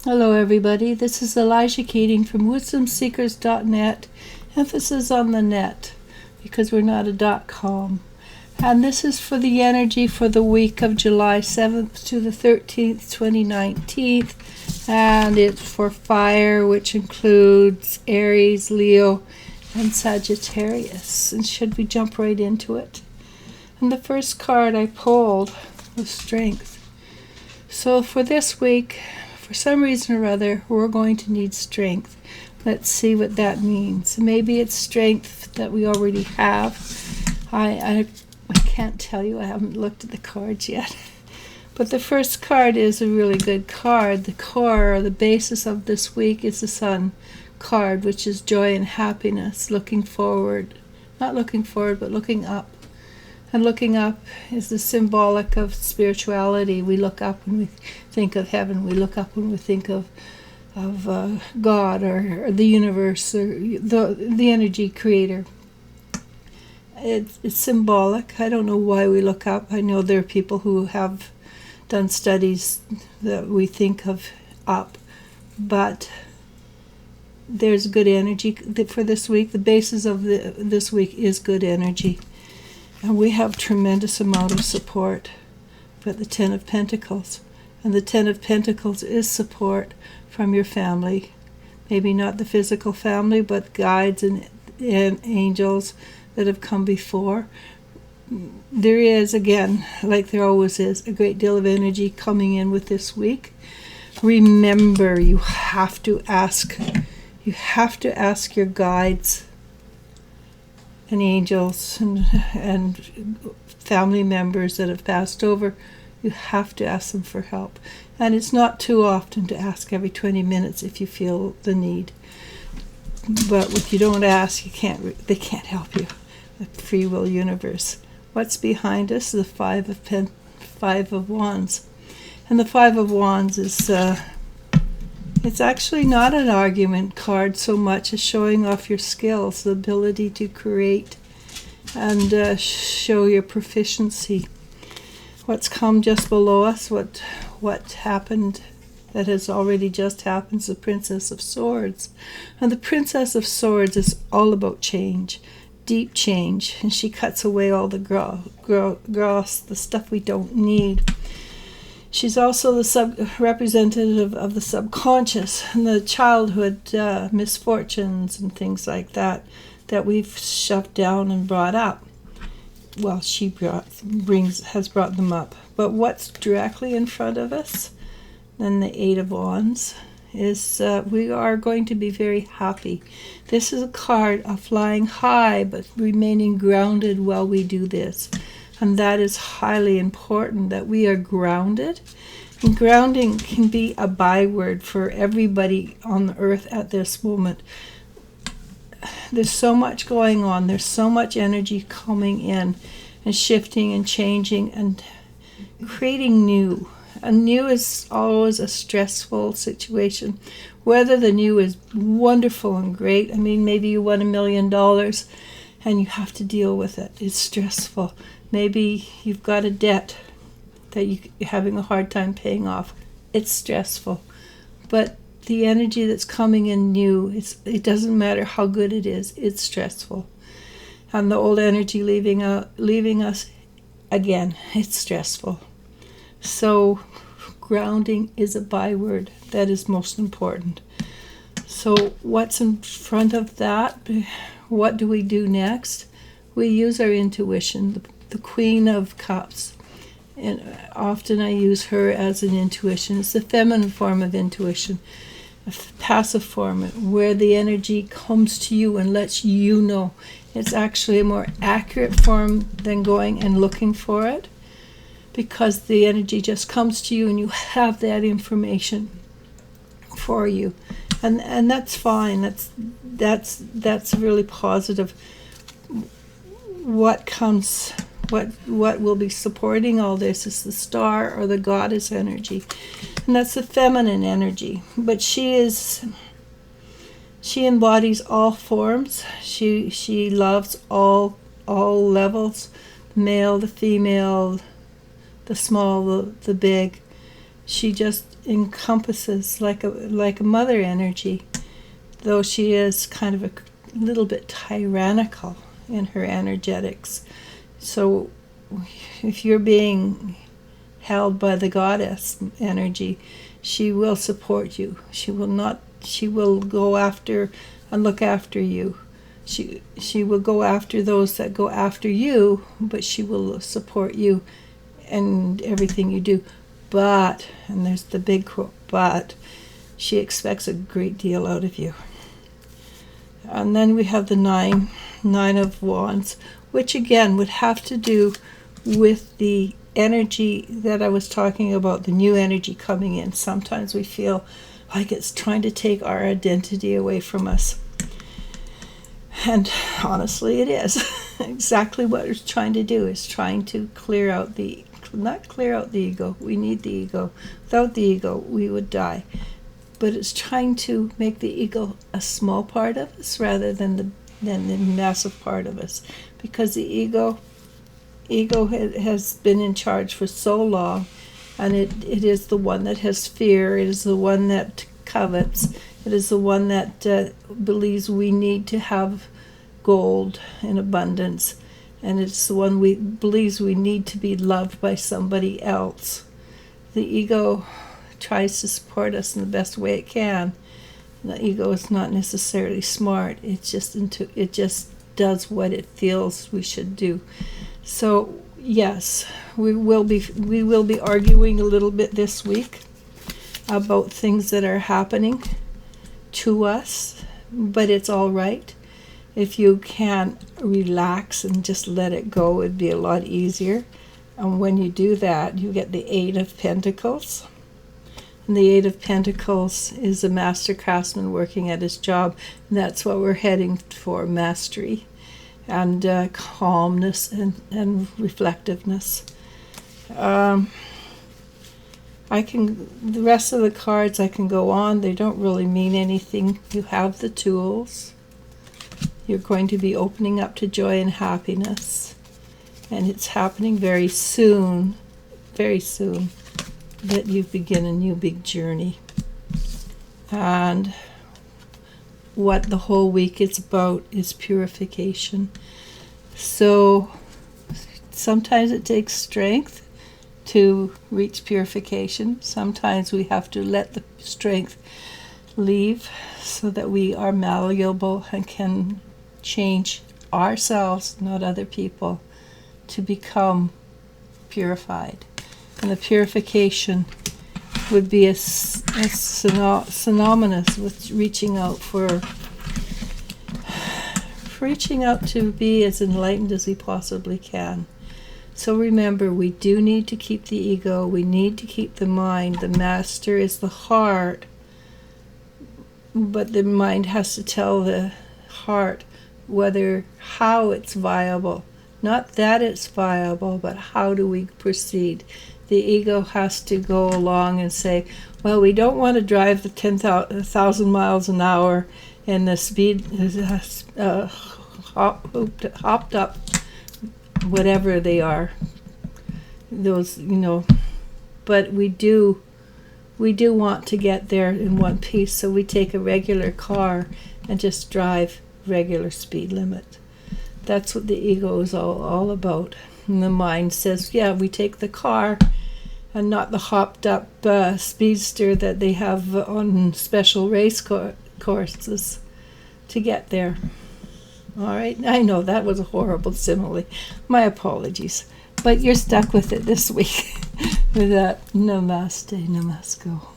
Hello everybody, this is Elijah Keating from wisdomseekers.net, emphasis on the net, because we're not a .com. And this is for the energy for the week of July 7th to the 13th, 2019. And it's for fire, which includes Aries, Leo, and Sagittarius. And should we jump right into it? And the first card I pulled was Strength. So for this week, for some reason or other, we're going to need strength. Let's see what that means. Maybe it's strength that we already have. I can't tell you. I haven't looked at the cards yet. But the first card is a really good card. The core, or the basis of this week, is the Sun card, which is joy and happiness, looking forward. Not looking forward, but looking up. And looking up is the symbolic of spirituality. We look up when we think of heaven. We look up when we think of God or the universe or the energy creator. It's symbolic. I don't know why we look up. I know there are people who have done studies that we think of up, but there's good energy for this week. The basis of this week is good energy. And we have tremendous amount of support for the Ten of Pentacles. And the Ten of Pentacles is support from your family. Maybe not the physical family, but guides and angels that have come before. There is, again, like there always is, a great deal of energy coming in with this week. Remember, you have to ask your guides and angels and family members that have passed over. You have to ask them for help. And it's not too often to ask every 20 minutes if you feel the need. But if you don't ask, they can't help you. The free will universe. What's behind us? The Five of Wands. And the Five of Wands is it's actually not an argument card so much as showing off your skills, the ability to create and show your proficiency. What's come just below us, what happened that has already just happened, is the Princess of Swords. And the Princess of Swords is all about change, deep change, and she cuts away all the gross, the stuff we don't need. She's also the representative of the subconscious and the childhood misfortunes and things like that we've shoved down and brought up. Well, she has brought them up. But what's directly in front of us, then the Eight of Wands, is we are going to be very happy. This is a card of flying high but remaining grounded while we do this. And that is highly important, that we are grounded. And grounding can be a byword for everybody on the earth at this moment. There's so much going on. There's so much energy coming in and shifting and changing and creating new. And new is always a stressful situation. Whether the new is wonderful and great, I mean, maybe you won $1 million and you have to deal with it. It's stressful. Maybe you've got a debt that you're having a hard time paying off. It's stressful. But the energy that's coming in new, it doesn't matter how good it is, it's stressful. And the old energy leaving us, again, it's stressful. So grounding is a byword that is most important. So what's in front of that? What do we do next? We use our intuition, the Queen of Cups. And often I use her as an intuition. It's the feminine form of intuition, a passive form where the energy comes to you and lets you know. It's actually a more accurate form than going and looking for it, because the energy just comes to you and you have that information for you. And that's fine. That's really positive. What will be supporting all this is the star or the goddess energy, and that's the feminine energy. But she embodies all forms. She loves all levels, the male, the female, the small, the big, She just encompasses like a mother energy, though she is kind of a little bit tyrannical in her energetics. So if you're being held by the goddess energy, she will support you. She will go after and look after you. She will go after those that go after you, but she will support you and everything you do. But, and there's the big quote, but she expects a great deal out of you. And then we have the nine of wands, which again would have to do with the energy that I was talking about, the new energy coming in. Sometimes we feel like it's trying to take our identity away from us. And honestly, it is. Exactly what it's trying to do is trying to not clear out the ego. We need the ego. Without the ego, we would die. But it's trying to make the ego a small part of us rather than the massive part of us. Because the ego has been in charge for so long, and it is the one that has fear. It is the one that covets. It is the one that believes we need to have gold in abundance. And it's the one believes we need to be loved by somebody else. The ego tries to support us in the best way it can. The ego is not necessarily smart. It just does what it feels we should do. So yes, we will be arguing a little bit this week about things that are happening to us, but it's all right. If you can relax and just let it go, it'd be a lot easier. And when you do that, you get the Eight of Pentacles. And the Eight of Pentacles is a master craftsman working at his job. And that's what we're heading for, mastery and calmness and reflectiveness. The rest of the cards I can go on. They don't really mean anything. You have the tools. You're going to be opening up to joy and happiness. And it's happening very soon that you begin a new big journey. And what the whole week is about is purification. So sometimes it takes strength to reach purification. Sometimes we have to let the strength leave so that we are malleable and can change ourselves, not other people, to become purified. And the purification would be synonymous with reaching out to be as enlightened as we possibly can. So remember, we do need to keep the ego. We need to keep the mind. The master is the heart, but the mind has to tell the heart how it's viable. Not that it's viable, but how do we proceed? The ego has to go along and say, well, we don't want to drive the 10,000 miles an hour in the speed hopped up, whatever they are. Those, but we do want to get there in one piece, so we take a regular car and just drive regular speed limit. That's what the ego is all about. And the mind says, yeah, we take the car and not the hopped up speedster that they have on special race courses to get there. All right, I know that was a horrible simile. My apologies. But you're stuck with it this week. With that, namaste, namasko.